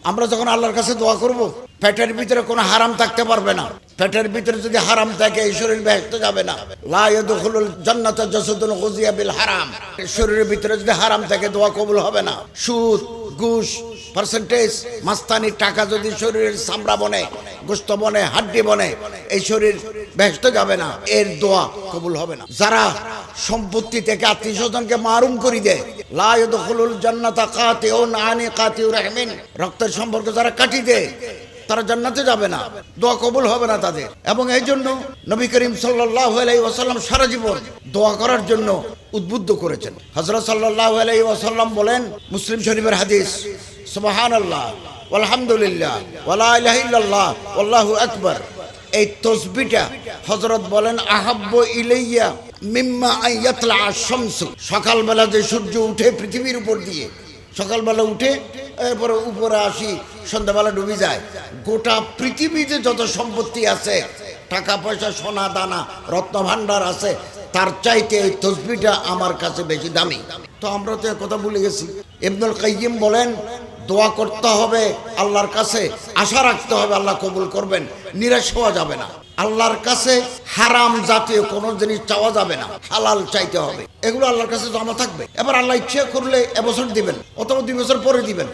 আমরা যখন আল্লাহর কাছে দোয়া করব, পেটের ভিতরে কোনো হারাম থাকতে পারবে না। পেটের ভিতরে যদি হারাম থাকে এই শরীর বেহেশতে যাবে না। লা ইয়াদখুলুল জান্নাতা জাসাদুন গুযিয়া বিল হারাম। শরীরের ভিতরে যদি হারাম থাকে দোয়া কবুল হবে না। সুদ, ঘুষ, পার্সেন্টেজ, মাস্তানি টাকা যদি শরীরের চামড়া বনে, গোশত বনে, হাড্ডি বনে, এই শরীর বেহেশতে যাবে না, এর দোয়া কবুল হবে না। যারা সম্পত্তি থেকে আত্মীয় স্বজনকে মারুম করে দেয়, লা ইয়াদখুলুল জান্নাতা কাতিউন আনি কাতিউর রাহমিন, রক্তের সম্পর্ক যারা কাটি দেয় তারা জান্নাতে যাবে না, দোয়া কবুল হবে না তাদের। এবং এই জন্য নবী করিম সাল্লাল্লাহু আলাইহি ওয়াসাল্লাম সারা জীবন দোয়া করার জন্য উদ্বুদ্ধ করেছেন। হযরত সাল্লাল্লাহু আলাইহি ওয়াসাল্লাম বলেন, মুসলিম শরীফের হাদিস, সুবহানাল্লাহ আলহামদুলিল্লাহ ওয়ালা ইলাহা ইল্লাল্লাহ আল্লাহু আকবার, এই তাসবিহটা হযরত বলেন আহাব্বু ইলাইয়া মিম্মা আয়াতলা আশ-শামসু, সকালবেলা যে সূর্য উঠে পৃথিবীর উপর দিয়ে, সকালবেলা উঠে এরপরে উপরে আসি, সন্ধ্যাবেলা ডুবে যায়, গোটা পৃথিবীতে যত সম্পত্তি আছে, টাকা পয়সা, সোনা দানা, রত্ন ভাণ্ডার আছে, তার চাইতে এই তাসবিহটা আমার কাছে বেশি দামি। তো আমরা তো কথা ভুলে গেছি। ইবনুল কাইয়্যিম বলেন, দোয়া করতে হবে আল্লাহর কাছে, আশা রাখতে হবে আল্লাহ কবুল করবেন, নিরাশ হওয়া যাবে না। আল্লাহর কাছে হারাম জাতীয় কোনো জিনিস চাওয়া যাবে না, হালাল চাইতে হবে। এগুলো আল্লাহর কাছে জমা থাকবে। এবার আল্লাহ ইচ্ছে করলে এবছর দিবেন, অথবা 2 বছর পরে দিবেন।